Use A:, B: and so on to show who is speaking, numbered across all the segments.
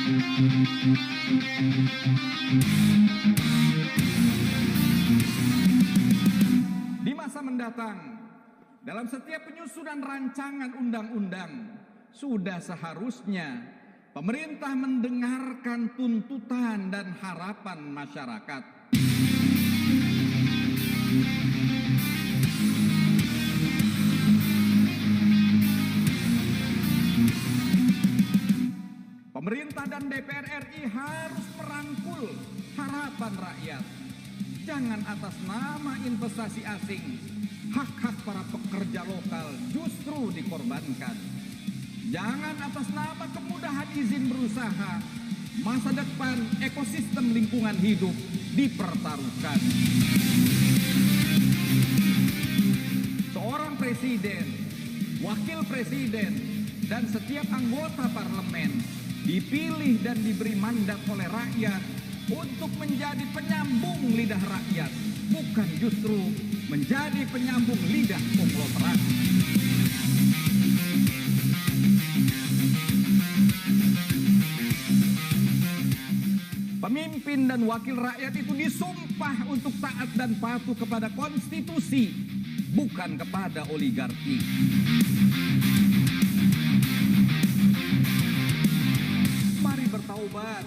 A: Di masa mendatang, dalam setiap penyusunan rancangan undang-undang, sudah seharusnya pemerintah mendengarkan tuntutan dan harapan masyarakat. Pemerintah dan DPR RI harus merangkul harapan rakyat. Jangan atas nama investasi asing, hak-hak para pekerja lokal justru dikorbankan. Jangan atas nama kemudahan izin berusaha, masa depan ekosistem lingkungan hidup dipertaruhkan. Seorang presiden, wakil presiden, dan setiap anggota parlemen dipilih dan diberi mandat oleh rakyat untuk menjadi penyambung lidah rakyat, bukan justru menjadi penyambung lidah konglomerat. Pemimpin dan wakil rakyat itu disumpah untuk taat dan patuh kepada konstitusi, bukan kepada oligarki. Mari bertaubat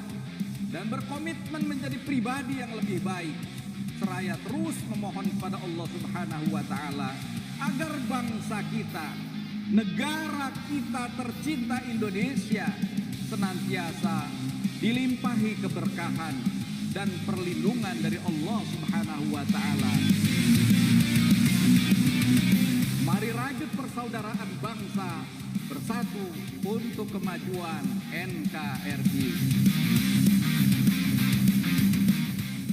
A: dan berkomitmen menjadi pribadi yang lebih baik, seraya terus memohon kepada Allah Subhanahu wa Ta'ala agar bangsa kita, negara kita tercinta Indonesia, senantiasa dilimpahi keberkahan dan perlindungan dari Allah Subhanahu wa Ta'ala. Mari rajut persaudaraan bangsa, bersatu untuk kemajuan NKRI.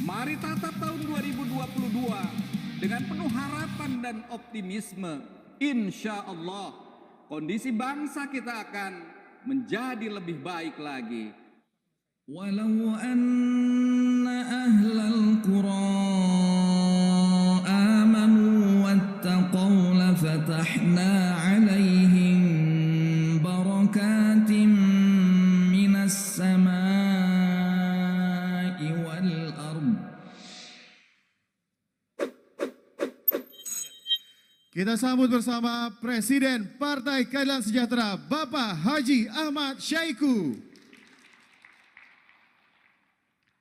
A: Mari tatap tahun 2022 dengan penuh harapan dan optimisme. Insya Allah kondisi bangsa kita akan menjadi lebih baik lagi.
B: Walau anna ahlal qura amanu wattaqaw lafatahna alaihim barakatim minas samai wal ard.
C: Kita sambut bersama Presiden Partai Keadilan Sejahtera, Bapak Haji Ahmad Syaiqo.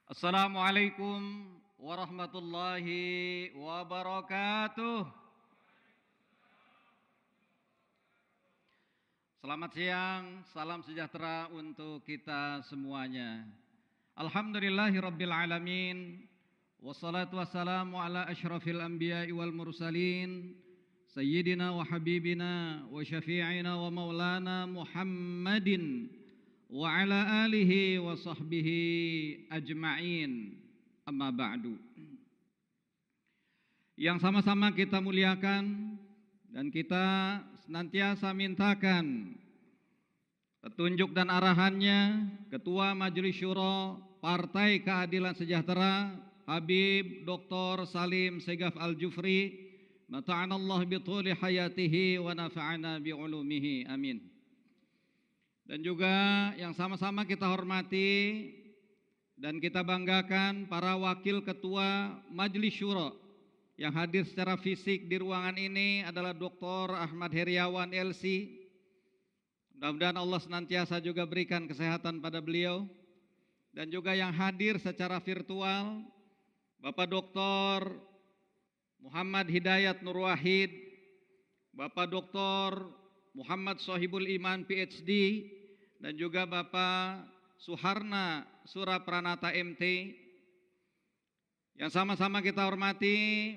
D: Assalamualaikum warahmatullahi wabarakatuh. Selamat siang, salam sejahtera untuk kita semuanya. Alhamdulillahirabbil alamin. Wassalatu wassalamu ala asyrafil anbiya'i wal mursalin sayyidina wa habibina wa syafi'ina wa maulana Muhammadin wa ala alihi wa sahbihi ajma'in, amma ba'du. Yang sama-sama kita muliakan dan kita senantiasa mintakan petunjuk dan arahannya Ketua Majelis Syuro Partai Keadilan Sejahtera Habib Dr. Salim Segaf Al-Jufri, mata'anallah bituli hayatihi wa nafa'ana bi'ulumihi, amin. Dan juga yang sama-sama kita hormati dan kita banggakan para wakil ketua Majelis Syuro yang hadir secara fisik di ruangan ini adalah Dr. Ahmad Heriawan LC. Mudah-mudahan Allah senantiasa juga berikan kesehatan pada beliau. Dan juga yang hadir secara virtual Bapak Dr. Muhammad Hidayat Nur Wahid, Bapak Dr. Muhammad Sohibul Iman PhD, dan juga Bapak Suharna Surapranata MT. Yang sama-sama kita hormati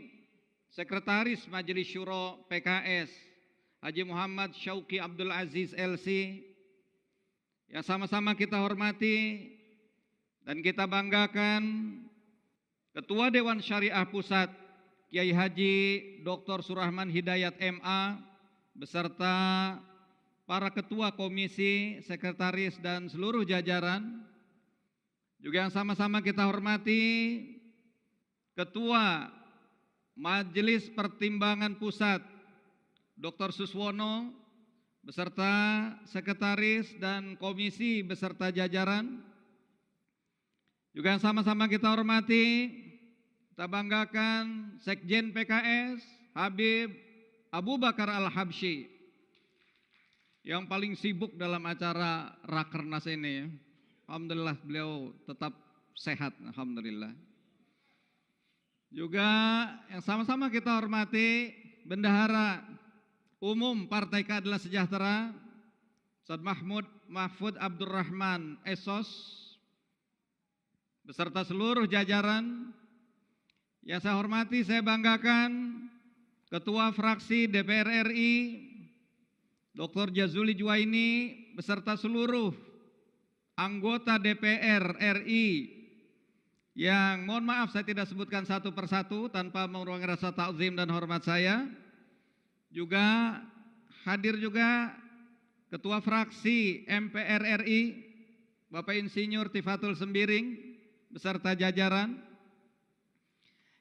D: Sekretaris Majelis Syuro PKS Haji Muhammad Syauqi Abdul Aziz LC. Yang sama-sama kita hormati dan kita banggakan Ketua Dewan Syariah Pusat Kiai Haji Dr. Surahman Hidayat MA beserta para ketua komisi, sekretaris dan seluruh jajaran. Juga yang sama-sama kita hormati Ketua Majelis Pertimbangan Pusat Dr. Suswono beserta sekretaris dan komisi beserta jajaran. Juga sama-sama kita hormati, kita banggakan Sekjen PKS Habib Abu Bakar Al-Habsyi yang paling sibuk dalam acara Rakernas ini. Alhamdulillah beliau tetap sehat, alhamdulillah. Juga yang sama-sama kita hormati Bendahara Umum Partai Keadilan Sejahtera Ustaz Mahfud Abdurrahman Esos beserta seluruh jajaran. Yang saya hormati, saya banggakan Ketua Fraksi DPR RI Dr. Jazuli Juwaini beserta seluruh anggota DPR RI yang mohon maaf saya tidak sebutkan satu persatu tanpa mengurangi rasa takzim dan hormat saya. Juga hadir juga Ketua Fraksi MPR RI Bapak Insinyur Tifatul Sembiring beserta jajaran.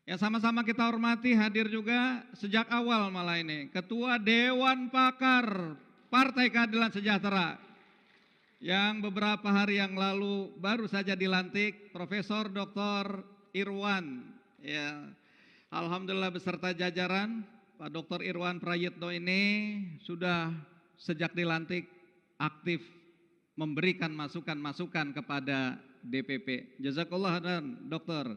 D: Yang sama-sama kita hormati, hadir juga sejak awal malah ini Ketua Dewan Pakar Partai Keadilan Sejahtera yang beberapa hari yang lalu baru saja dilantik, Profesor Dr. Irwan. Ya, alhamdulillah beserta jajaran, Pak Dr. Irwan Prayitno ini sudah sejak dilantik aktif memberikan masukan-masukan kepada DPP. Jazakallah dan dokter.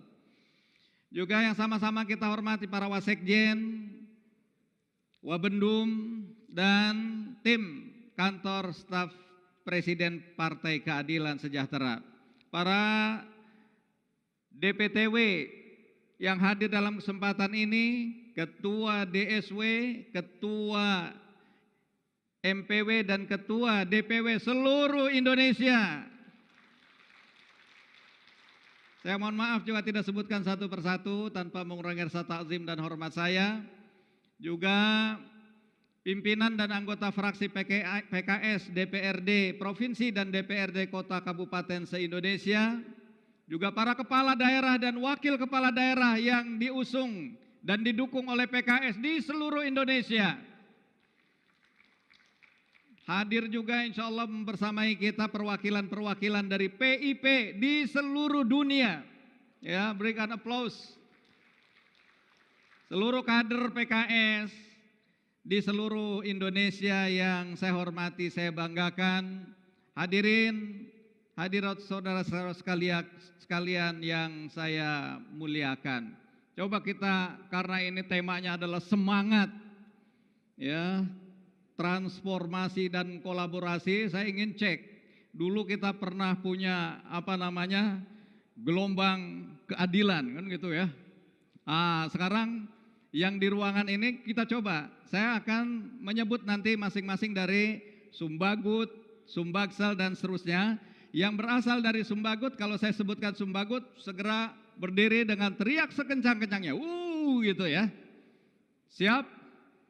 D: Juga yang sama-sama kita hormati para wasekjen, wabendum, dan tim kantor staf Presiden Partai Keadilan Sejahtera. Para DPTW yang hadir dalam kesempatan ini, Ketua DSW, Ketua MPW, dan Ketua DPW seluruh Indonesia. Saya mohon maaf juga tidak sebutkan satu persatu tanpa mengurangi rasa takzim dan hormat saya. Juga pimpinan dan anggota fraksi PKS DPRD Provinsi dan DPRD Kota Kabupaten se-Indonesia. Juga para kepala daerah dan wakil kepala daerah yang diusung dan didukung oleh PKS di seluruh Indonesia. Hadir juga insya Allah membersamai kita perwakilan-perwakilan dari PIP di seluruh dunia. Ya, berikan aplaus. Seluruh kader PKS di seluruh Indonesia yang saya hormati, saya banggakan. Hadirin, hadirat saudara-saudara sekalian yang saya muliakan. Coba kita, karena ini temanya adalah semangat, ya, transformasi dan kolaborasi, saya ingin cek. Dulu kita pernah punya gelombang keadilan kan gitu ya. Sekarang yang di ruangan ini kita coba. Saya akan menyebut nanti masing-masing dari Sumbagut, Sumbaksel dan seterusnya. Yang berasal dari Sumbagut, kalau saya sebutkan Sumbagut, segera berdiri dengan teriak sekencang-kencangnya. Gitu ya. Siap?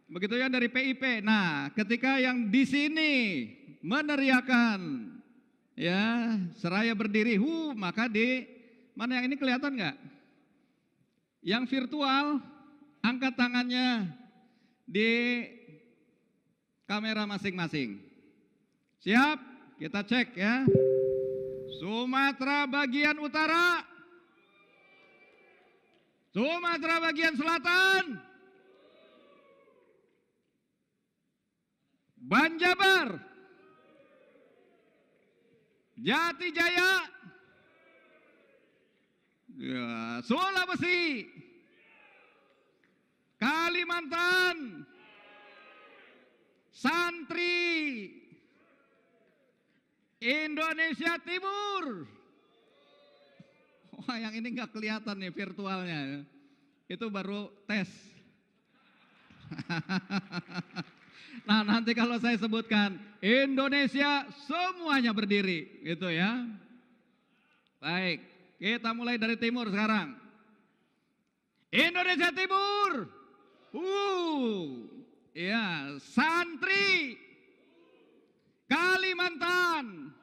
D: Begitu ya dari PIP. Nah, ketika yang di sini meneriakan, ya, seraya berdiri, maka di mana yang ini kelihatan nggak? Yang virtual, angkat tangannya di kamera masing-masing. Siap? Kita cek ya. Sumatera bagian utara, Sumatera bagian selatan, Banjabar, Jati Jaya, ya, Sulawesi, Kalimantan, Santri, Indonesia Timur. Wah, yang ini nggak kelihatan nih virtualnya. Itu baru tes. Nah, nanti kalau saya sebutkan Indonesia semuanya berdiri, gitu ya. Baik, kita mulai dari timur sekarang. Indonesia Timur. Ya, Santri, Kalimantan,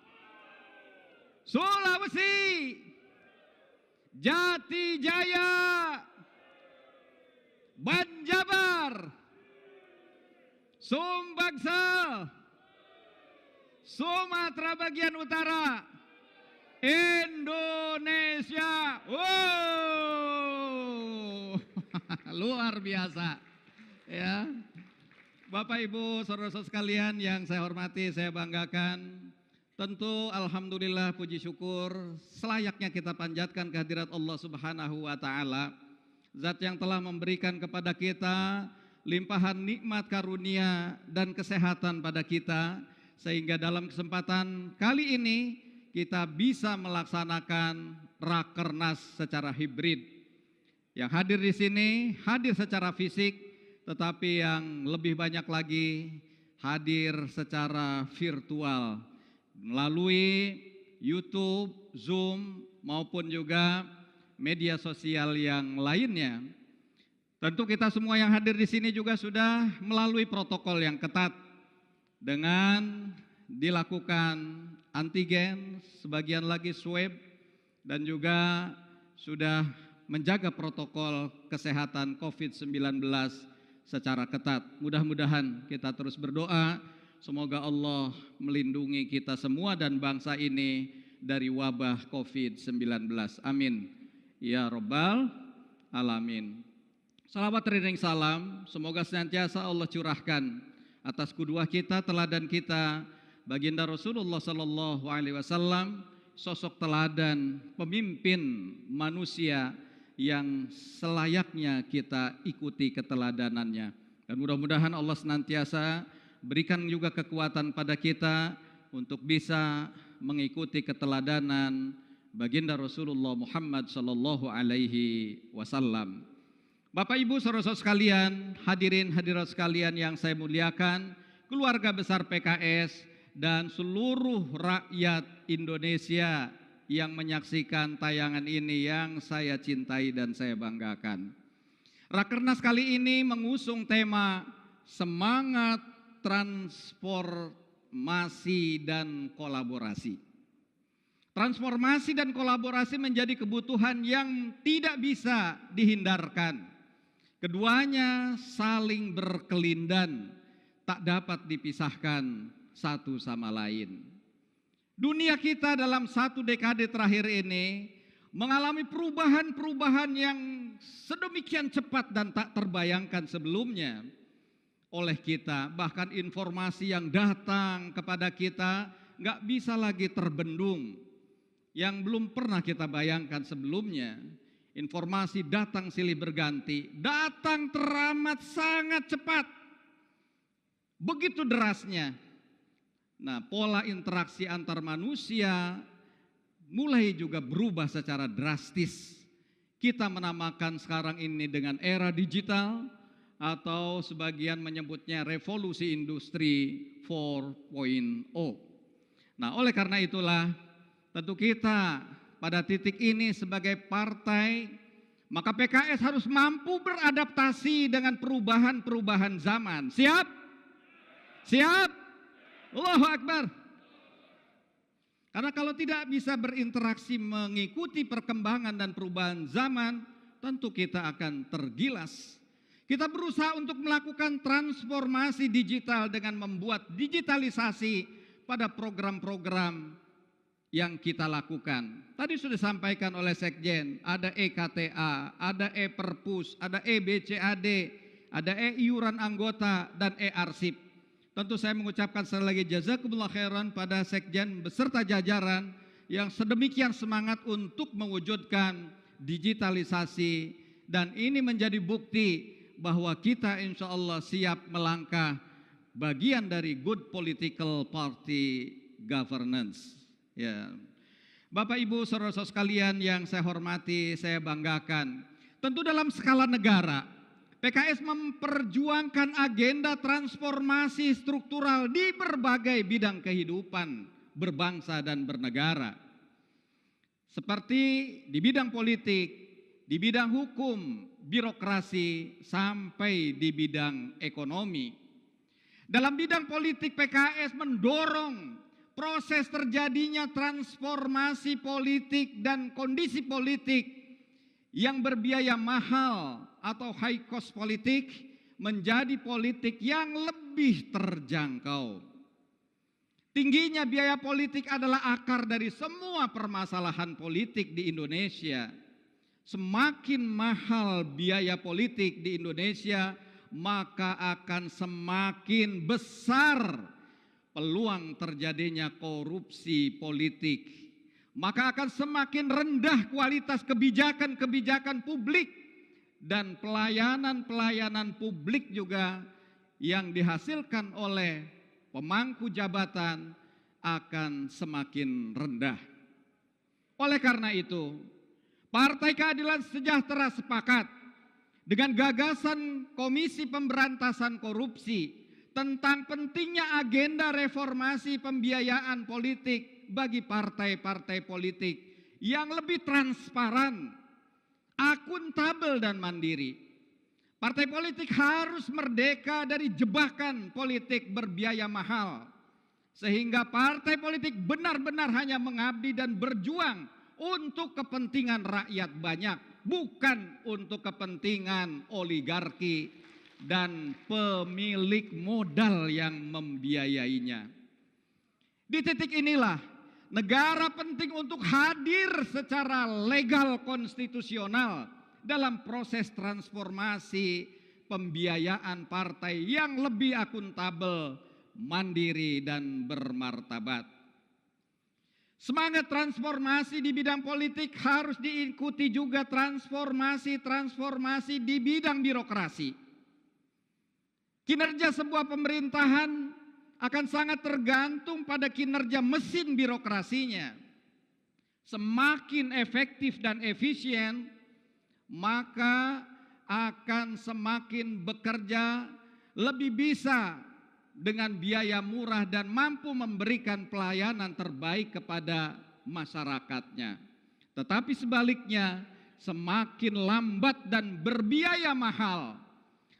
D: Sulawesi, Jati Jaya, Banjabar, Sumbaksel, Sumatera bagian utara, Indonesia Luar biasa. Ya. Bapak Ibu, saudara-saudara sekalian yang saya hormati, saya banggakan. Tentu alhamdulillah puji syukur selayaknya kita panjatkan kehadirat Allah Subhanahu wa taala. Zat yang telah memberikan kepada kita limpahan nikmat karunia dan kesehatan pada kita, sehingga dalam kesempatan kali ini kita bisa melaksanakan Rakernas secara hibrid. Yang hadir di sini hadir secara fisik, tetapi yang lebih banyak lagi hadir secara virtual melalui YouTube, Zoom maupun juga media sosial yang lainnya. Tentu kita semua yang hadir di sini juga sudah melalui protokol yang ketat dengan dilakukan antigen, sebagian lagi swab, dan juga sudah menjaga protokol kesehatan COVID-19 secara ketat. Mudah-mudahan kita terus berdoa, semoga Allah melindungi kita semua dan bangsa ini dari wabah COVID-19. Amin. Ya Rabbal Alamin. Salawat teriring salam, semoga senantiasa Allah curahkan atas qudwah kita, teladan kita, baginda Rasulullah Sallallahu Alaihi Wasallam, sosok teladan pemimpin manusia yang selayaknya kita ikuti keteladanannya. Dan mudah-mudahan Allah senantiasa berikan juga kekuatan pada kita untuk bisa mengikuti keteladanan baginda Rasulullah Muhammad Sallallahu Alaihi Wasallam. Bapak Ibu saudara-saudara sekalian, hadirin hadirat sekalian yang saya muliakan, keluarga besar PKS dan seluruh rakyat Indonesia yang menyaksikan tayangan ini yang saya cintai dan saya banggakan. Rakernas kali ini mengusung tema semangat transformasi dan kolaborasi. Transformasi dan kolaborasi menjadi kebutuhan yang tidak bisa dihindarkan. Keduanya saling berkelindan, tak dapat dipisahkan satu sama lain. Dunia kita dalam satu dekade terakhir ini mengalami perubahan-perubahan yang sedemikian cepat dan tak terbayangkan sebelumnya oleh kita. Bahkan informasi yang datang kepada kita nggak bisa lagi terbendung, yang belum pernah kita bayangkan sebelumnya. Informasi datang silih berganti, datang teramat sangat cepat, begitu derasnya. Nah, pola interaksi antar manusia mulai juga berubah secara drastis. Kita menamakan sekarang ini dengan era digital, atau sebagian menyebutnya revolusi industri 4.0. Nah, oleh karena itulah tentu kita pada titik ini sebagai partai, maka PKS harus mampu beradaptasi dengan perubahan-perubahan zaman. Siap? Siap? Allahu Akbar. Karena kalau tidak bisa berinteraksi mengikuti perkembangan dan perubahan zaman, tentu kita akan tergilas. Kita berusaha untuk melakukan transformasi digital dengan membuat digitalisasi pada program-program yang kita lakukan. Tadi sudah disampaikan oleh Sekjen, ada EKTA, ada E-Perpus, ada EBCAD, ada E-Iuran anggota, dan E-Arsip. Tentu saya mengucapkan sekali lagi jazakumullah khairan pada Sekjen beserta jajaran yang sedemikian semangat untuk mewujudkan digitalisasi, dan ini menjadi bukti bahwa kita insya Allah siap melangkah bagian dari good political party governance. Ya. Bapak Ibu saudara-saudara sekalian yang saya hormati, saya banggakan. Tentu dalam skala negara, PKS memperjuangkan agenda transformasi struktural di berbagai bidang kehidupan berbangsa dan bernegara. Seperti di bidang politik, di bidang hukum, birokrasi, sampai di bidang ekonomi. Dalam bidang politik, PKS mendorong proses terjadinya transformasi politik dan kondisi politik yang berbiaya mahal atau high cost politik menjadi politik yang lebih terjangkau. Tingginya biaya politik adalah akar dari semua permasalahan politik di Indonesia. semakin mahal biaya politik di Indonesia, maka akan semakin besar peluang terjadinya korupsi politik. Maka akan semakin rendah kualitas kebijakan-kebijakan publik dan pelayanan-pelayanan publik juga yang dihasilkan oleh pemangku jabatan akan semakin rendah. Oleh karena itu, Partai Keadilan Sejahtera sepakat dengan gagasan Komisi Pemberantasan Korupsi tentang pentingnya agenda reformasi pembiayaan politik bagi partai-partai politik yang lebih transparan, akuntabel dan mandiri. Partai politik harus merdeka dari jebakan politik berbiaya mahal, sehingga partai politik benar-benar hanya mengabdi dan berjuang untuk kepentingan rakyat banyak, bukan untuk kepentingan oligarki dan pemilik modal yang membiayainya. Di titik inilah negara penting untuk hadir secara legal konstitusional dalam proses transformasi pembiayaan partai yang lebih akuntabel, mandiri dan bermartabat. Semangat transformasi di bidang politik harus diikuti juga transformasi di bidang birokrasi. Kinerja sebuah pemerintahan akan sangat tergantung pada kinerja mesin birokrasinya. Semakin efektif dan efisien, maka akan semakin bekerja lebih bisa dengan biaya murah dan mampu memberikan pelayanan terbaik kepada masyarakatnya. Tetapi sebaliknya, semakin lambat dan berbiaya mahal,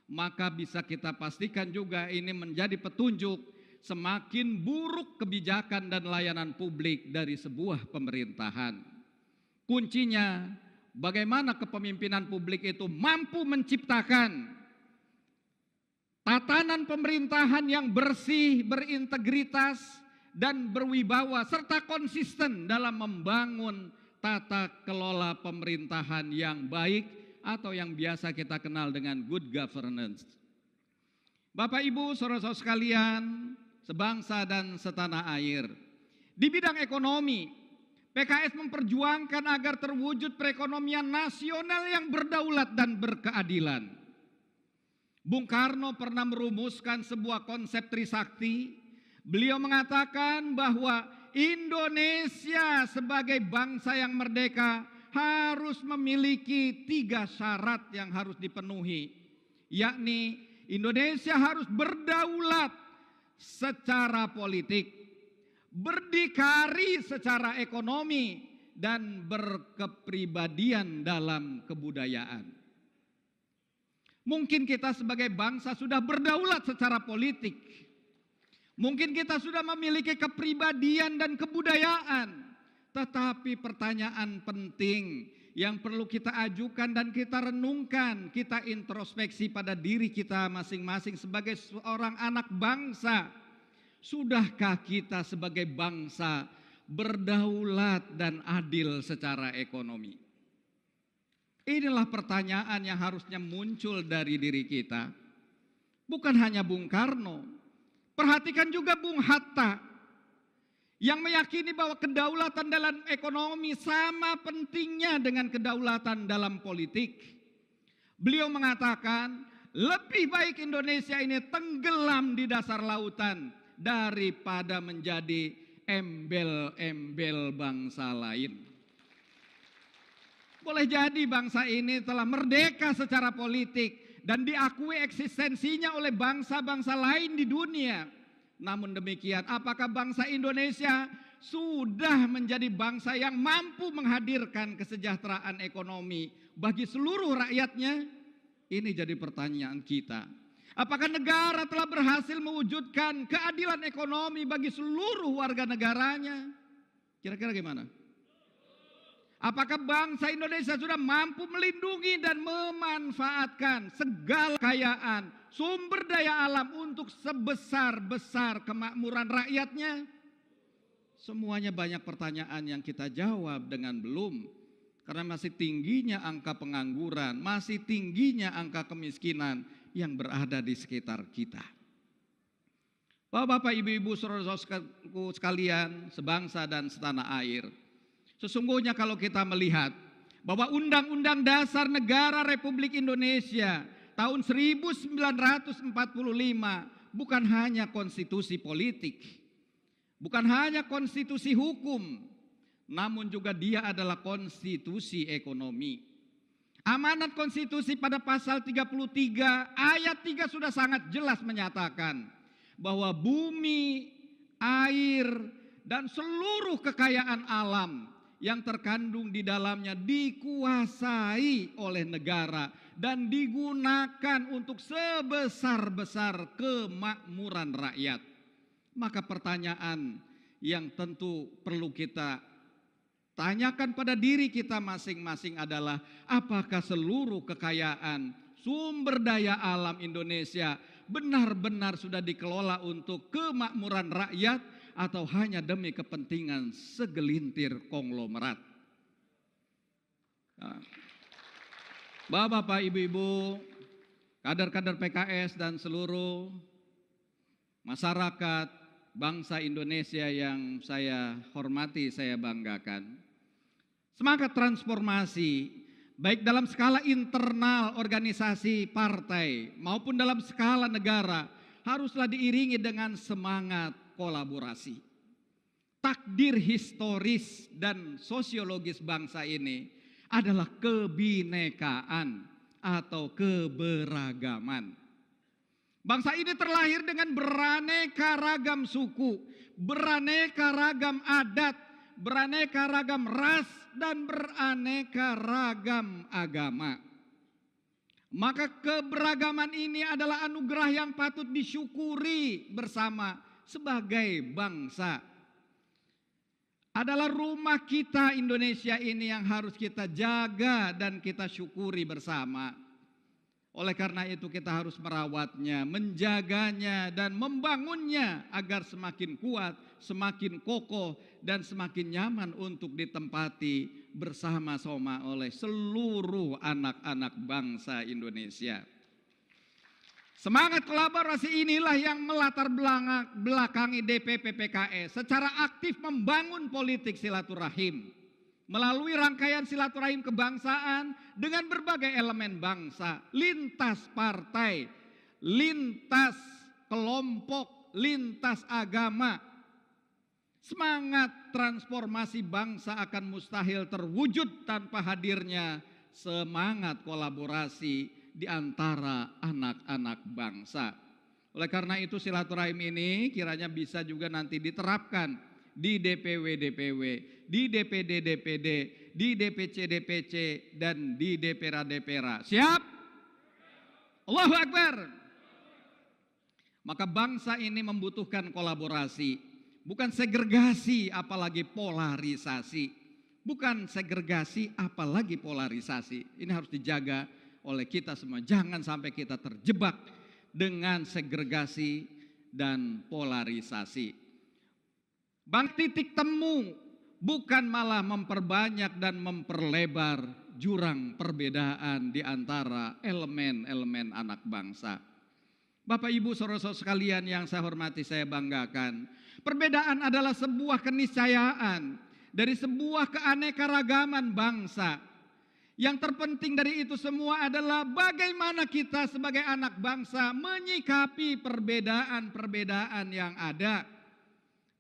D: maka bisa kita pastikan juga ini menjadi petunjuk semakin buruk kebijakan dan layanan publik dari sebuah pemerintahan. Kuncinya, bagaimana kepemimpinan publik itu mampu menciptakan tatanan pemerintahan yang bersih, berintegritas, dan berwibawa, serta konsisten dalam membangun tata kelola pemerintahan yang baik atau yang biasa kita kenal dengan good governance. Bapak Ibu, saudara-saudara sekalian, sebangsa dan setanah air, di bidang ekonomi, PKS memperjuangkan agar terwujud perekonomian nasional yang berdaulat dan berkeadilan. Bung Karno pernah merumuskan sebuah konsep Trisakti. Beliau mengatakan bahwa Indonesia sebagai bangsa yang merdeka harus memiliki 3 syarat yang harus dipenuhi, yakni Indonesia harus berdaulat secara politik, berdikari secara ekonomi, dan berkepribadian dalam kebudayaan. Mungkin kita sebagai bangsa sudah berdaulat secara politik. Mungkin kita sudah memiliki kepribadian dan kebudayaan. Tetapi pertanyaan penting yang perlu kita ajukan dan kita renungkan, kita introspeksi pada diri kita masing-masing sebagai seorang anak bangsa. Sudahkah kita sebagai bangsa berdaulat dan adil secara ekonomi? Inilah pertanyaan yang harusnya muncul dari diri kita. Bukan hanya Bung Karno, perhatikan juga Bung Hatta yang meyakini bahwa kedaulatan dalam ekonomi sama pentingnya dengan kedaulatan dalam politik. Beliau mengatakan, lebih baik Indonesia ini tenggelam di dasar lautan daripada menjadi embel-embel bangsa lain. Boleh jadi bangsa ini telah merdeka secara politik dan diakui eksistensinya oleh bangsa-bangsa lain di dunia. Namun demikian, apakah bangsa Indonesia sudah menjadi bangsa yang mampu menghadirkan kesejahteraan ekonomi bagi seluruh rakyatnya? Ini jadi pertanyaan kita. Apakah negara telah berhasil mewujudkan keadilan ekonomi bagi seluruh warga negaranya? Kira-kira gimana? Apakah bangsa Indonesia sudah mampu melindungi dan memanfaatkan segala kekayaan, sumber daya alam untuk sebesar-besar kemakmuran rakyatnya? Semuanya banyak pertanyaan yang kita jawab dengan belum. Karena masih tingginya angka pengangguran, masih tingginya angka kemiskinan yang berada di sekitar kita. Bapak-bapak, ibu-ibu, saudara-saudaraku sekalian, sebangsa dan setanah air. Sesungguhnya kalau kita melihat bahwa Undang-Undang Dasar Negara Republik Indonesia tahun 1945 bukan hanya konstitusi politik, bukan hanya konstitusi hukum, namun juga dia adalah konstitusi ekonomi. Amanat konstitusi pada pasal 33 ayat 3 sudah sangat jelas menyatakan bahwa bumi, air, dan seluruh kekayaan alam yang terkandung di dalamnya dikuasai oleh negara dan digunakan untuk sebesar-besar kemakmuran rakyat. Maka pertanyaan yang tentu perlu kita tanyakan pada diri kita masing-masing adalah, apakah seluruh kekayaan sumber daya alam Indonesia benar-benar sudah dikelola untuk kemakmuran rakyat atau hanya demi kepentingan segelintir konglomerat? Bapak-bapak, ibu-ibu, kader-kader PKS dan seluruh masyarakat bangsa Indonesia yang saya hormati, saya banggakan. Semangat transformasi baik dalam skala internal organisasi partai maupun dalam skala negara haruslah diiringi dengan semangat kolaborasi. Takdir historis dan sosiologis bangsa ini adalah kebinekaan atau keberagaman. Bangsa ini terlahir dengan beraneka ragam suku, beraneka ragam adat, beraneka ragam ras, dan beraneka ragam agama. Maka keberagaman ini adalah anugerah yang patut disyukuri bersama sebagai bangsa. Adalah rumah kita Indonesia ini yang harus kita jaga dan kita syukuri bersama. Oleh karena itu kita harus merawatnya, menjaganya dan membangunnya agar semakin kuat, semakin kokoh dan semakin nyaman untuk ditempati bersama-sama oleh seluruh anak-anak bangsa Indonesia. Semangat kolaborasi inilah yang melatar belakangi DPP PKS secara aktif membangun politik silaturahim melalui rangkaian silaturahim kebangsaan dengan berbagai elemen bangsa, lintas partai, lintas kelompok, lintas agama. Semangat transformasi bangsa akan mustahil terwujud tanpa hadirnya semangat kolaborasi di antara anak-anak bangsa. Oleh karena itu silaturahim ini kiranya bisa juga nanti diterapkan di DPW-DPW, di DPD-DPD, di DPC-DPC, dan di DPRA-DPRA. Siap? Allahu Akbar. Maka bangsa ini membutuhkan kolaborasi, bukan segregasi apalagi polarisasi. Bukan segregasi apalagi polarisasi. Ini harus dijaga oleh kita semua. Jangan sampai kita terjebak dengan segregasi dan polarisasi. Titik temu bukan malah memperbanyak dan memperlebar jurang perbedaan di antara elemen-elemen anak bangsa. Bapak, Ibu, saudara-saudara sekalian yang saya hormati, saya banggakan. Perbedaan adalah sebuah keniscayaan dari sebuah keanekaragaman bangsa. Yang terpenting dari itu semua adalah bagaimana kita sebagai anak bangsa menyikapi perbedaan-perbedaan yang ada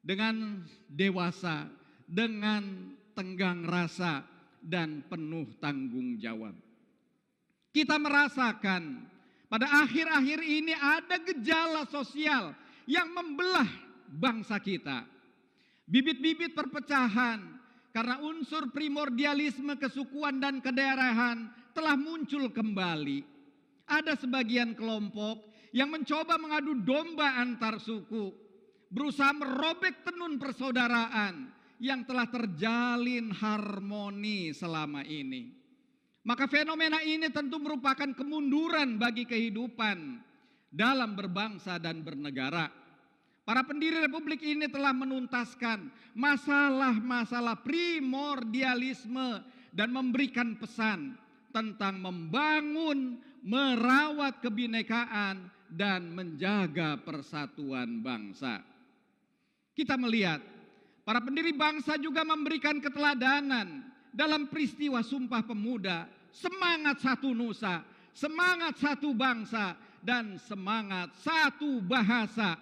D: dengan dewasa, dengan tenggang rasa, dan penuh tanggung jawab. Kita merasakan pada akhir-akhir ini ada gejala sosial yang membelah bangsa kita. Bibit-bibit perpecahan karena unsur primordialisme kesukuan dan kedaerahan telah muncul kembali. Ada sebagian kelompok yang mencoba mengadu domba antar suku, berusaha merobek tenun persaudaraan yang telah terjalin harmoni selama ini. Maka fenomena ini tentu merupakan kemunduran bagi kehidupan dalam berbangsa dan bernegara. Para pendiri republik ini telah menuntaskan masalah-masalah primordialisme dan memberikan pesan tentang membangun, merawat kebinekaan, dan menjaga persatuan bangsa. Kita melihat para pendiri bangsa juga memberikan keteladanan dalam peristiwa Sumpah Pemuda, semangat satu nusa, semangat satu bangsa, dan semangat satu bahasa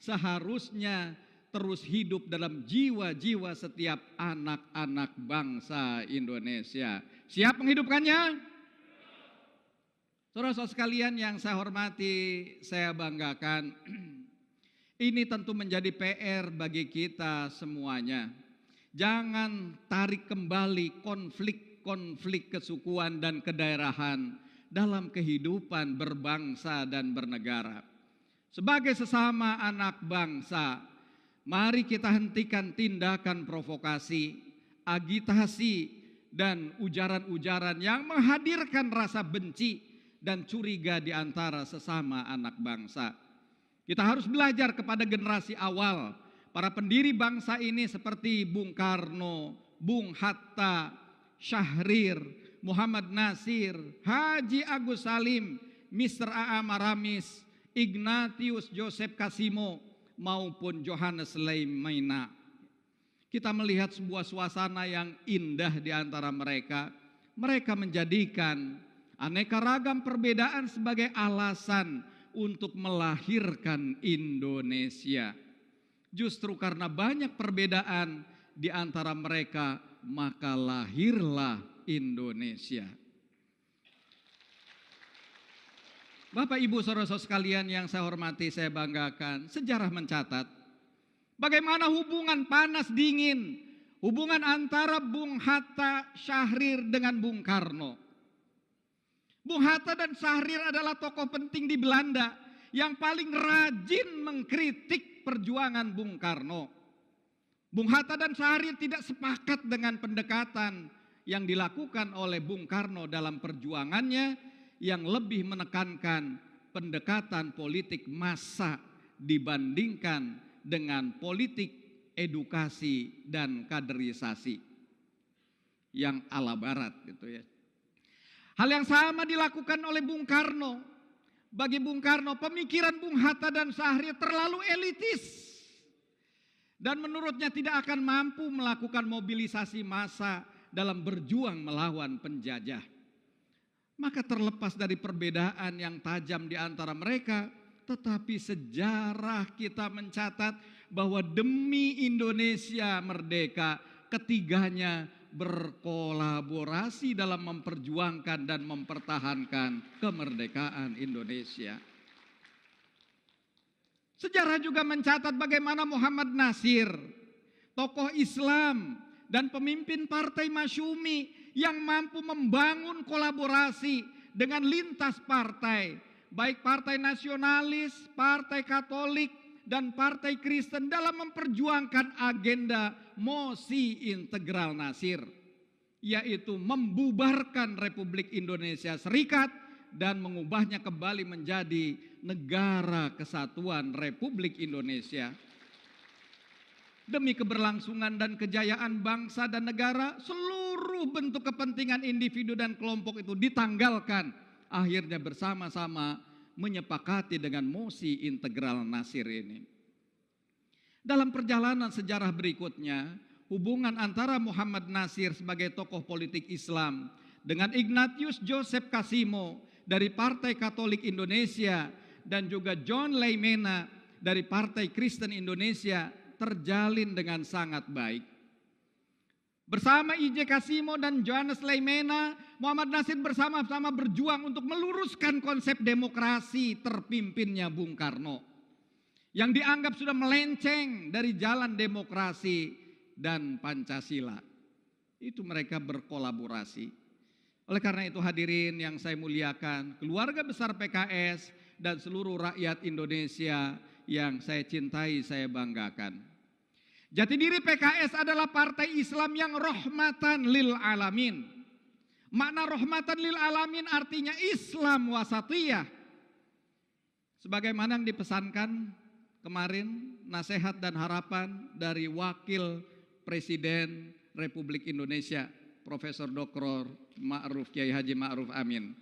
D: seharusnya terus hidup dalam jiwa-jiwa setiap anak-anak bangsa Indonesia. Siap menghidupkannya? Saudara-saudara sekalian yang saya hormati, saya banggakan, ini tentu menjadi PR bagi kita semuanya. Jangan tarik kembali konflik-konflik kesukuan dan kedaerahan dalam kehidupan berbangsa dan bernegara. Sebagai sesama anak bangsa, mari kita hentikan tindakan provokasi, agitasi, dan ujaran-ujaran yang menghadirkan rasa benci dan curiga di antara sesama anak bangsa. Kita harus belajar kepada generasi awal, para pendiri bangsa ini seperti Bung Karno, Bung Hatta, Syahrir, Muhammad Nasir, Haji Agus Salim, Mr. A.A. Maramis, Ignatius Joseph Kasimo, maupun Johannes Leimena. Kita melihat sebuah suasana yang indah di antara mereka. Mereka menjadikan aneka ragam perbedaan sebagai alasan untuk melahirkan Indonesia. Justru karena banyak perbedaan di antara mereka, maka lahirlah Indonesia. Bapak, Ibu, saudara-saudara sekalian yang saya hormati, saya banggakan, sejarah mencatat bagaimana hubungan panas dingin, hubungan antara Bung Hatta, Syahrir dengan Bung Karno. Bung Hatta dan Syahrir adalah tokoh penting di Belanda yang paling rajin mengkritik perjuangan Bung Karno. Bung Hatta dan Syahrir tidak sepakat dengan pendekatan yang dilakukan oleh Bung Karno dalam perjuangannya yang lebih menekankan pendekatan politik massa dibandingkan dengan politik edukasi dan kaderisasi yang ala barat gitu ya. Hal yang sama dilakukan oleh Bung Karno. Bagi Bung Karno, pemikiran Bung Hatta dan Syahrir terlalu elitis dan menurutnya tidak akan mampu melakukan mobilisasi massa dalam berjuang melawan penjajah. Maka terlepas dari perbedaan yang tajam di antara mereka, tetapi sejarah kita mencatat bahwa demi Indonesia merdeka, ketiganya berkolaborasi dalam memperjuangkan dan mempertahankan kemerdekaan Indonesia. Sejarah juga mencatat bagaimana Muhammad Nasir, tokoh Islam dan pemimpin Partai Masyumi yang mampu membangun kolaborasi dengan lintas partai, baik partai nasionalis, partai Katolik, dan partai Kristen dalam memperjuangkan agenda Mosi Integral Nasir, yaitu membubarkan Republik Indonesia Serikat dan mengubahnya kembali menjadi Negara Kesatuan Republik Indonesia. Demi keberlangsungan dan kejayaan bangsa dan negara, seluruh bentuk kepentingan individu dan kelompok itu ditanggalkan, akhirnya bersama-sama menyepakati dengan Mosi Integral Nasir ini. Dalam perjalanan sejarah berikutnya, hubungan antara Muhammad Nasir sebagai tokoh politik Islam dengan Ignatius Joseph Kasimo dari Partai Katolik Indonesia dan juga John Leimena dari Partai Kristen Indonesia terjalin dengan sangat baik. Bersama I.J. Kasimo dan Johannes Leimena, Muhammad Nasir bersama-sama berjuang untuk meluruskan konsep demokrasi terpimpinnya Bung Karno yang dianggap sudah melenceng dari jalan demokrasi dan Pancasila. Itu mereka berkolaborasi. Oleh karena itu hadirin yang saya muliakan, keluarga besar PKS dan seluruh rakyat Indonesia yang saya cintai, saya banggakan. Jati diri PKS adalah partai Islam yang rahmatan lil alamin. Makna rahmatan lil alamin artinya Islam wasatiyah. Sebagaimana yang dipesankan kemarin, nasihat dan harapan dari Wakil Presiden Republik Indonesia Profesor Dr. Ma'ruf Kiai Haji Ma'ruf Amin.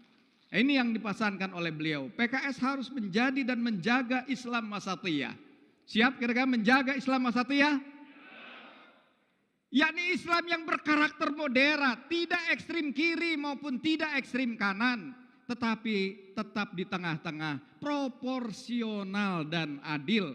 D: Ini yang dipesankan oleh beliau. PKS harus menjadi dan menjaga Islam wasatiyah. Siap kira-kira menjaga Islam wasatiyah? Yakni Islam yang berkarakter moderat, tidak ekstrim kiri maupun tidak ekstrim kanan, tetapi tetap di tengah-tengah, proporsional dan adil.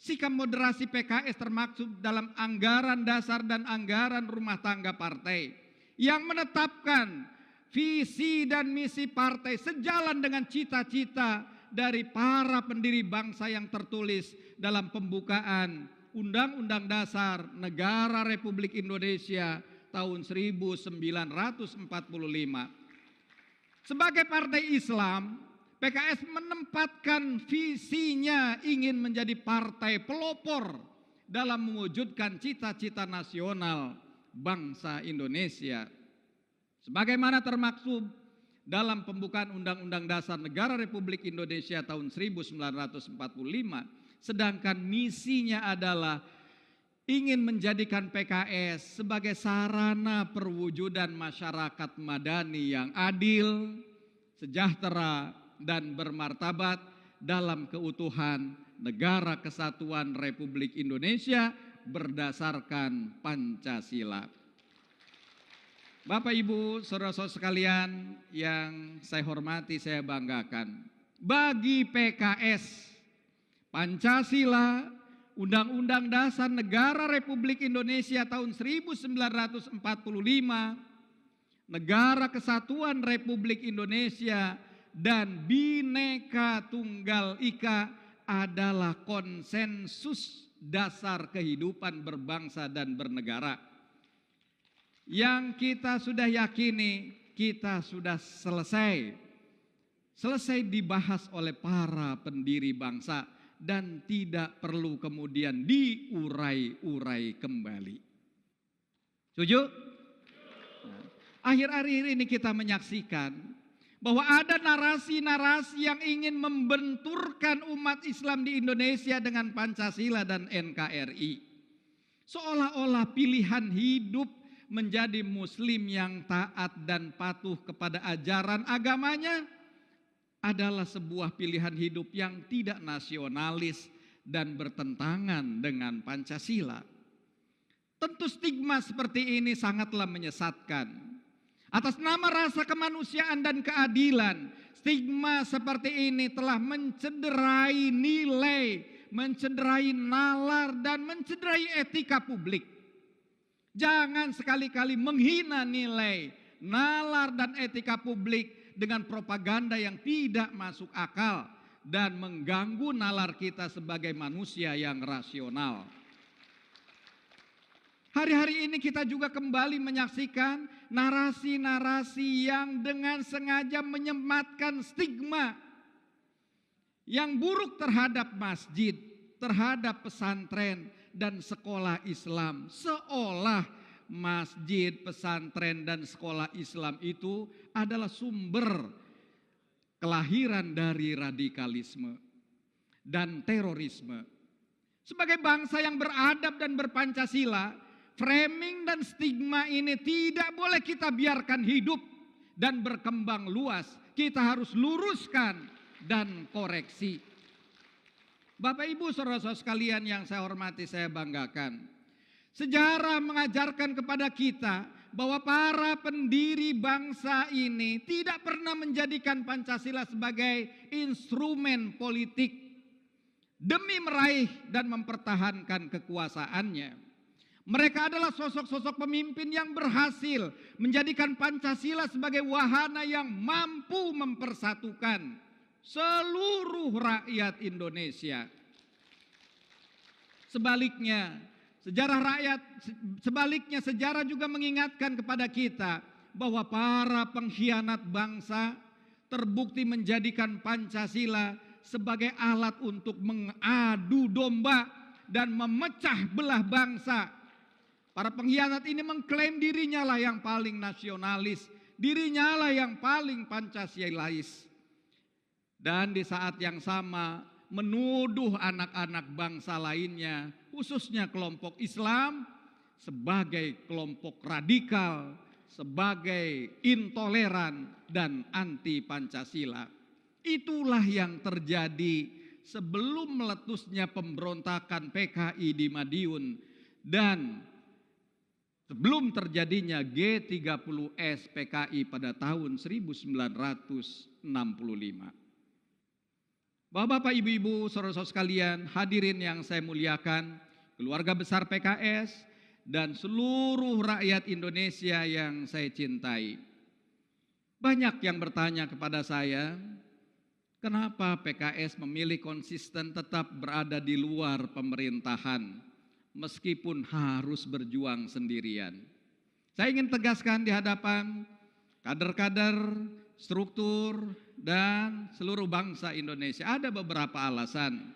D: Sikap moderasi PKS termaksud dalam anggaran dasar dan anggaran rumah tangga partai yang menetapkan visi dan misi partai sejalan dengan cita-cita dari para pendiri bangsa yang tertulis dalam pembukaan Undang-Undang Dasar Negara Republik Indonesia tahun 1945. Sebagai partai Islam, PKS menempatkan visinya ingin menjadi partai pelopor dalam mewujudkan cita-cita nasional bangsa Indonesia. Sebagaimana termaksud dalam pembukaan Undang-Undang Dasar Negara Republik Indonesia tahun 1945, sedangkan misinya adalah ingin menjadikan PKS sebagai sarana perwujudan masyarakat madani yang adil, sejahtera, dan bermartabat dalam keutuhan Negara Kesatuan Republik Indonesia berdasarkan Pancasila. Bapak, Ibu, saudara-saudara sekalian yang saya hormati, saya banggakan, bagi PKS, Pancasila, Undang-Undang Dasar Negara Republik Indonesia tahun 1945, Negara Kesatuan Republik Indonesia, dan Bhinneka Tunggal Ika adalah konsensus dasar kehidupan berbangsa dan bernegara. Yang kita sudah yakini, kita sudah selesai dibahas oleh para pendiri bangsa dan tidak perlu kemudian diurai-urai kembali. Setuju? Akhir-akhir ini kita menyaksikan bahwa ada narasi-narasi yang ingin membenturkan umat Islam di Indonesia dengan Pancasila dan NKRI. Seolah-olah pilihan hidup menjadi muslim yang taat dan patuh kepada ajaran agamanya adalah sebuah pilihan hidup yang tidak nasionalis dan bertentangan dengan Pancasila. Tentu stigma seperti ini sangatlah menyesatkan. Atas nama rasa kemanusiaan dan keadilan, stigma seperti ini telah mencederai nilai, mencederai nalar, dan mencederai etika publik. Jangan sekali-kali menghina nilai, nalar, dan etika publik dengan propaganda yang tidak masuk akal dan mengganggu nalar kita sebagai manusia yang rasional. Hari-hari ini kita juga kembali menyaksikan narasi-narasi yang dengan sengaja menyematkan stigma yang buruk terhadap masjid, terhadap pesantren dan sekolah Islam, seolah masjid, pesantren, dan sekolah Islam itu adalah sumber kelahiran dari radikalisme dan terorisme. Sebagai bangsa yang beradab dan berpancasila, framing dan stigma ini tidak boleh kita biarkan hidup dan berkembang luas. Kita harus luruskan dan koreksi. Bapak, Ibu, saudara-saudara sekalian yang saya hormati, saya banggakan, sejarah mengajarkan kepada kita bahwa para pendiri bangsa ini tidak pernah menjadikan Pancasila sebagai instrumen politik demi meraih dan mempertahankan kekuasaannya. Mereka adalah sosok-sosok pemimpin yang berhasil menjadikan Pancasila sebagai wahana yang mampu mempersatukan seluruh rakyat Indonesia. Sebaliknya sejarah juga mengingatkan kepada kita bahwa para pengkhianat bangsa terbukti menjadikan Pancasila sebagai alat untuk mengadu domba dan memecah belah bangsa. Para pengkhianat ini mengklaim dirinya lah yang paling nasionalis, dirinya lah yang paling Pancasilais. Dan di saat yang sama menuduh anak-anak bangsa lainnya, khususnya kelompok Islam, sebagai kelompok radikal, sebagai intoleran dan anti Pancasila. Itulah yang terjadi sebelum meletusnya pemberontakan PKI di Madiun dan sebelum terjadinya G30S PKI pada tahun 1965. Bapak-bapak, ibu-ibu, saudara-saudara sekalian, hadirin yang saya muliakan, keluarga besar PKS, dan seluruh rakyat Indonesia yang saya cintai. Banyak yang bertanya kepada saya, kenapa PKS memilih konsisten tetap berada di luar pemerintahan, meskipun harus berjuang sendirian. Saya ingin tegaskan di hadapan kader-kader, struktur, dan seluruh bangsa Indonesia. Ada beberapa alasan.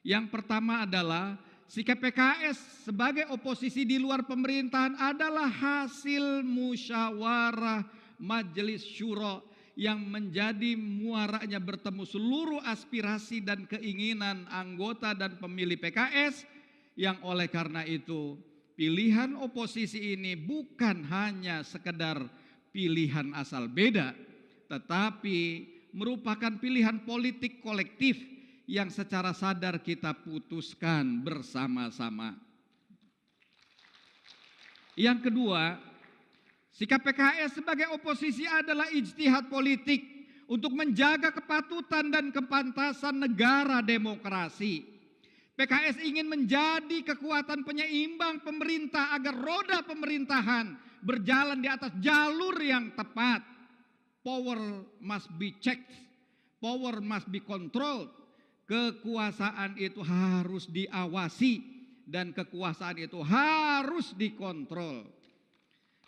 D: Yang pertama adalah sikap PKS sebagai oposisi di luar pemerintahan adalah hasil musyawarah Majelis Syuro yang menjadi muaranya bertemu seluruh aspirasi dan keinginan anggota dan pemilih PKS, yang oleh karena itu pilihan oposisi ini bukan hanya sekedar pilihan asal beda, tetapi merupakan pilihan politik kolektif yang secara sadar kita putuskan bersama-sama. Yang kedua, sikap PKS sebagai oposisi adalah ijtihad politik untuk menjaga kepatutan dan kepantasan negara demokrasi. PKS ingin menjadi kekuatan penyeimbang pemerintah agar roda pemerintahan berjalan di atas jalur yang tepat. Power must be checked, power must be controlled. Kekuasaan itu harus diawasi dan kekuasaan itu harus dikontrol.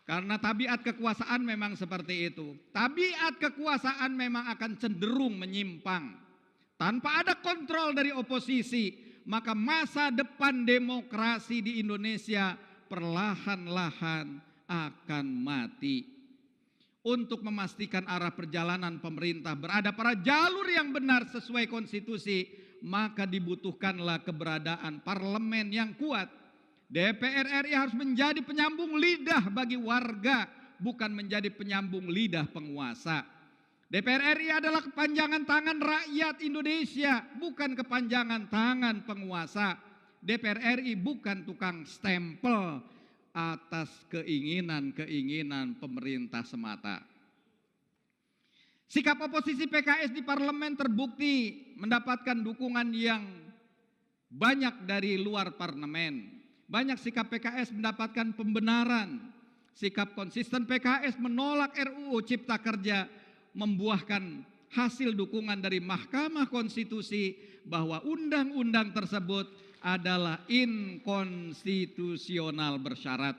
D: Karena tabiat kekuasaan memang seperti itu. Tabiat kekuasaan memang akan cenderung menyimpang. Tanpa ada kontrol dari oposisi, maka masa depan demokrasi di Indonesia perlahan-lahan akan mati. Untuk memastikan arah perjalanan pemerintah berada pada jalur yang benar sesuai konstitusi, maka dibutuhkanlah keberadaan parlemen yang kuat. DPR RI harus menjadi penyambung lidah bagi warga, bukan menjadi penyambung lidah penguasa. DPR RI adalah kepanjangan tangan rakyat Indonesia, bukan kepanjangan tangan penguasa. DPR RI bukan tukang stempel atas keinginan-keinginan pemerintah semata. Sikap oposisi PKS di parlemen terbukti mendapatkan dukungan yang banyak dari luar parlemen. Banyak sikap PKS mendapatkan pembenaran. Sikap konsisten PKS menolak RUU Cipta Kerja membuahkan hasil dukungan dari Mahkamah Konstitusi bahwa undang-undang tersebut adalah inkonstitusional bersyarat.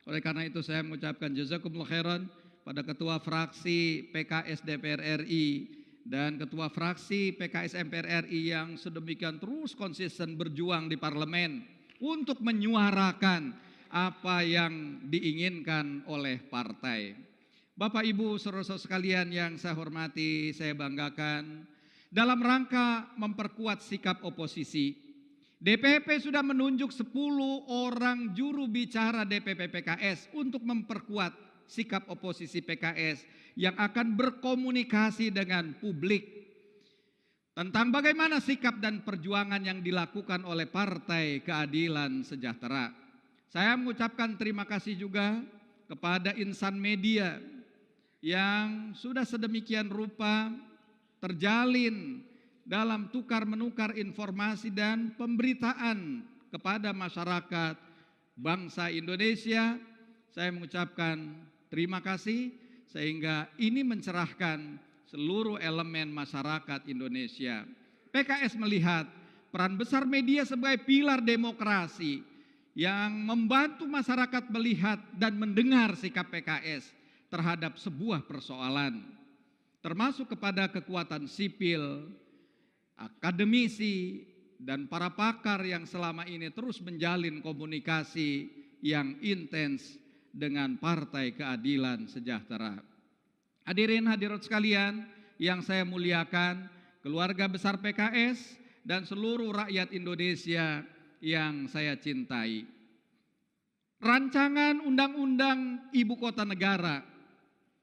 D: Oleh karena itu saya mengucapkan jazakumullah khairan pada Ketua Fraksi PKS DPR RI dan Ketua Fraksi PKS MPR RI yang sedemikian terus konsisten berjuang di parlemen untuk menyuarakan apa yang diinginkan oleh partai. Bapak Ibu saudara-saudara sekalian yang saya hormati, saya banggakan, dalam rangka memperkuat sikap oposisi, DPP sudah menunjuk 10 orang juru bicara DPP PKS untuk memperkuat sikap oposisi PKS yang akan berkomunikasi dengan publik tentang bagaimana sikap dan perjuangan yang dilakukan oleh Partai Keadilan Sejahtera. Saya mengucapkan terima kasih juga kepada insan media yang sudah sedemikian rupa terjalin dalam tukar-menukar informasi dan pemberitaan kepada masyarakat bangsa Indonesia. Saya mengucapkan terima kasih sehingga ini mencerahkan seluruh elemen masyarakat Indonesia. PKS melihat peran besar media sebagai pilar demokrasi yang membantu masyarakat melihat dan mendengar sikap PKS terhadap sebuah persoalan, termasuk kepada kekuatan sipil, akademisi, dan para pakar yang selama ini terus menjalin komunikasi yang intens dengan Partai Keadilan Sejahtera. Hadirin hadirat sekalian yang saya muliakan, keluarga besar PKS dan seluruh rakyat Indonesia yang saya cintai. rancangan undang-undang ibu kota negara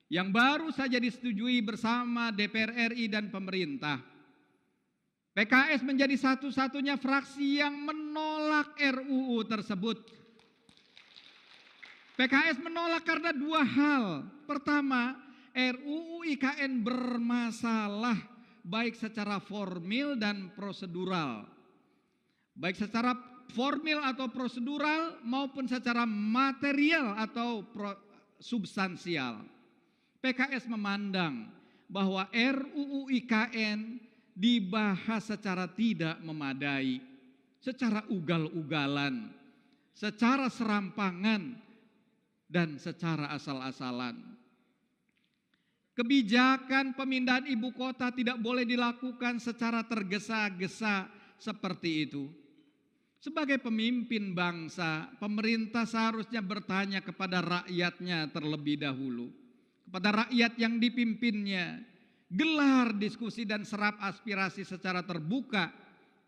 D: yang baru saja disetujui bersama DPR RI dan pemerintah. PKS menjadi satu-satunya fraksi yang menolak RUU tersebut. PKS menolak karena dua hal. Pertama, RUU IKN bermasalah baik secara formil dan prosedural. Baik secara formil atau prosedural maupun secara material atau substansial. PKS memandang bahwa RUU IKN dibahas secara tidak memadai, secara ugal-ugalan, secara serampangan, dan secara asal-asalan. Kebijakan pemindahan ibu kota tidak boleh dilakukan secara tergesa-gesa seperti itu. Sebagai pemimpin bangsa, pemerintah seharusnya bertanya kepada rakyatnya terlebih dahulu, kepada rakyat yang dipimpinnya, gelar diskusi dan serap aspirasi secara terbuka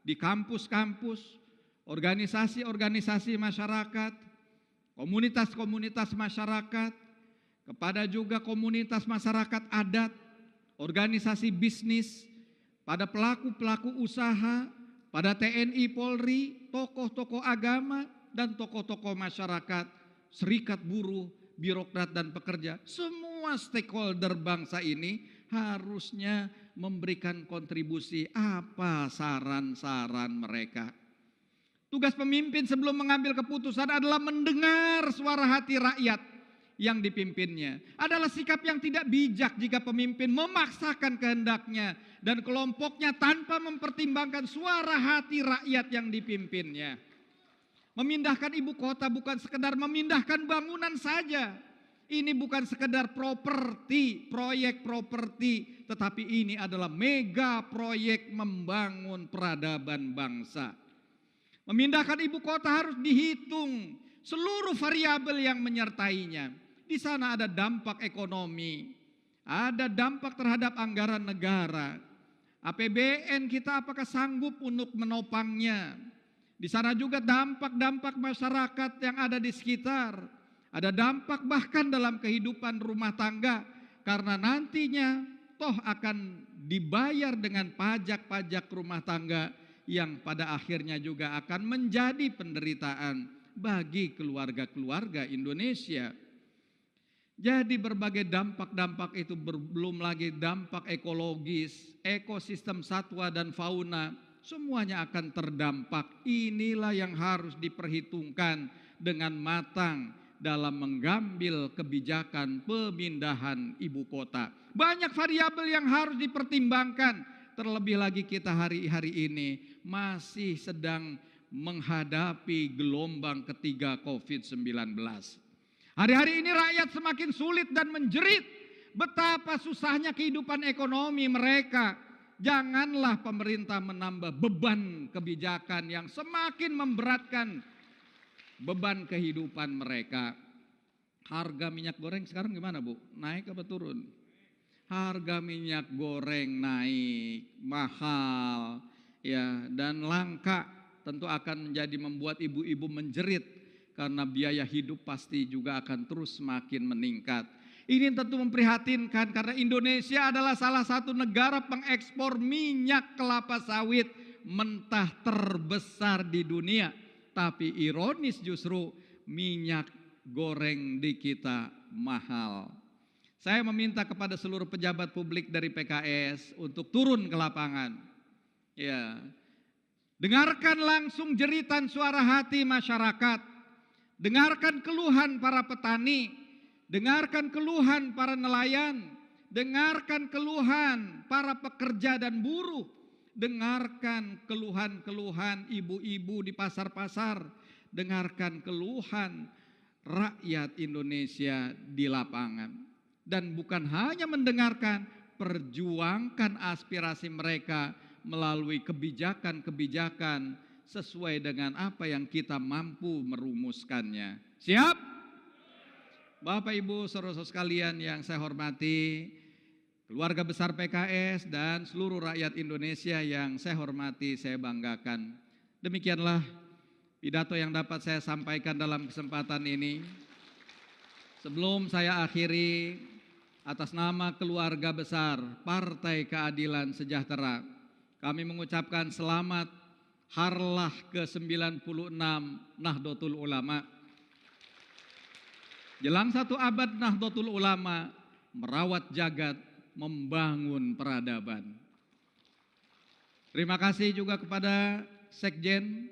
D: di kampus-kampus, organisasi-organisasi masyarakat, komunitas-komunitas masyarakat, kepada juga komunitas masyarakat adat, organisasi bisnis, pada pelaku-pelaku usaha, pada TNI Polri, tokoh-tokoh agama, dan tokoh-tokoh masyarakat, serikat buruh, birokrat dan pekerja. Semua stakeholder bangsa ini harusnya memberikan kontribusi apa saran-saran mereka. Tugas pemimpin sebelum mengambil keputusan adalah mendengar suara hati rakyat yang dipimpinnya. Adalah sikap yang tidak bijak jika pemimpin memaksakan kehendaknya dan kelompoknya tanpa mempertimbangkan suara hati rakyat yang dipimpinnya. Memindahkan ibu kota bukan sekedar memindahkan bangunan saja. Ini bukan sekedar properti, proyek properti, tetapi ini adalah mega proyek membangun peradaban bangsa. Memindahkan ibu kota harus dihitung seluruh variabel yang menyertainya. Di sana ada dampak ekonomi, ada dampak terhadap anggaran negara. APBN kita apakah sanggup untuk menopangnya? Di sana juga dampak-dampak masyarakat yang ada di sekitar. Ada dampak bahkan dalam kehidupan rumah tangga, karena nantinya toh akan dibayar dengan pajak-pajak rumah tangga yang pada akhirnya juga akan menjadi penderitaan bagi keluarga-keluarga Indonesia. Jadi berbagai dampak-dampak itu belum lagi dampak ekologis, ekosistem satwa dan fauna, semuanya akan terdampak. Inilah yang harus diperhitungkan dengan matang dalam mengambil kebijakan pemindahan ibu kota. Banyak variabel yang harus dipertimbangkan. Terlebih lagi kita hari-hari ini masih sedang menghadapi gelombang ketiga COVID-19. Hari-hari ini rakyat semakin sulit dan menjerit betapa susahnya kehidupan ekonomi mereka. Janganlah pemerintah menambah beban kebijakan yang semakin memberatkan beban kehidupan mereka. Harga minyak goreng sekarang gimana, Bu? Naik apa turun? Harga minyak goreng naik, mahal, ya, dan langka. Tentu akan menjadi membuat ibu-ibu menjerit karena biaya hidup pasti juga akan terus semakin meningkat. Ini tentu memprihatinkan karena Indonesia adalah salah satu negara pengekspor minyak kelapa sawit mentah terbesar di dunia. Tapi ironis justru minyak goreng di kita mahal. Saya meminta kepada seluruh pejabat publik dari PKS untuk turun ke lapangan. Ya. Dengarkan langsung jeritan suara hati masyarakat. Dengarkan keluhan para petani, dengarkan keluhan para nelayan, dengarkan keluhan para pekerja dan buruh. Dengarkan keluhan-keluhan ibu-ibu di pasar-pasar. Dengarkan keluhan rakyat Indonesia di lapangan. Dan bukan hanya mendengarkan, perjuangkan aspirasi mereka melalui kebijakan-kebijakan sesuai dengan apa yang kita mampu merumuskannya. Siap? Bapak Ibu saudara-saudara sekalian yang saya hormati, keluarga besar PKS dan seluruh rakyat Indonesia yang saya hormati, saya banggakan. Demikianlah pidato yang dapat saya sampaikan dalam kesempatan ini. Sebelum saya akhiri, atas nama keluarga besar Partai Keadilan Sejahtera, kami mengucapkan selamat Harlah ke-96 Nahdlatul Ulama. Jelang 1 abad Nahdlatul Ulama merawat jagat, membangun peradaban. Terima kasih juga kepada Sekjen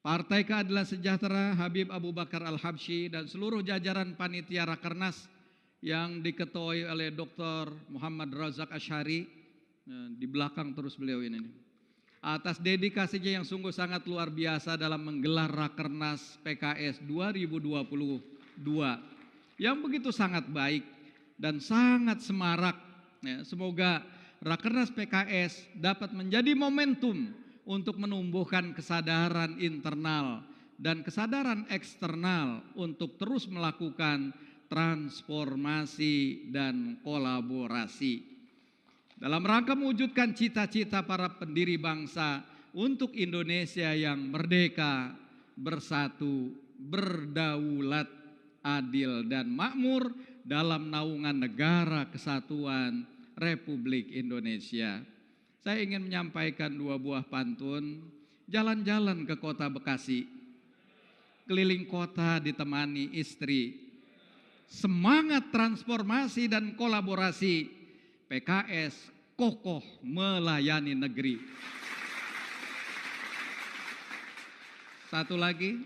D: Partai Keadilan Sejahtera Habib Abu Bakar Al-Habsyi dan seluruh jajaran panitia Rakernas yang diketuai oleh Dr. Muhammad Razak Asyari. Di belakang terus beliau ini. Atas dedikasinya yang sungguh sangat luar biasa dalam menggelar Rakernas PKS 2022 yang begitu sangat baik dan sangat semarak. Semoga Rakernas PKS dapat menjadi momentum untuk menumbuhkan kesadaran internal dan kesadaran eksternal untuk terus melakukan transformasi dan kolaborasi dalam rangka mewujudkan cita-cita para pendiri bangsa untuk Indonesia yang merdeka, bersatu, berdaulat, adil dan makmur dalam naungan negara kesatuan Republik Indonesia. Saya ingin menyampaikan 2 buah pantun. Jalan-jalan ke kota Bekasi, keliling kota ditemani istri. Semangat transformasi dan kolaborasi, PKS kokoh melayani negeri. Satu lagi,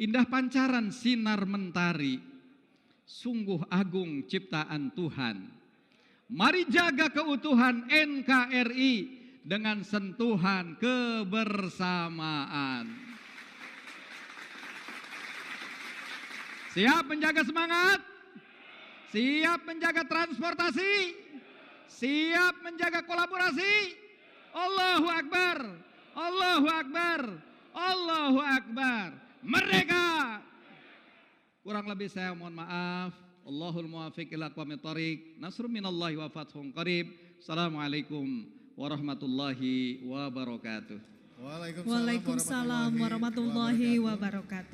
D: indah pancaran sinar mentari, sungguh agung ciptaan Tuhan. Mari jaga keutuhan NKRI dengan sentuhan kebersamaan. Siap menjaga semangat? Siap menjaga transportasi? Siap menjaga kolaborasi? Allahu Akbar, Allahu Akbar, Allahu Akbar. Merdeka! Kurang lebih saya mohon maaf. Allahul muwaffiq ila aqwamit thoriq. Nasrun minallahi wa fathun qarib. Assalamualaikum warahmatullahi wabarakatuh.
C: Waalaikumsalam warahmatullahi wabarakatuh.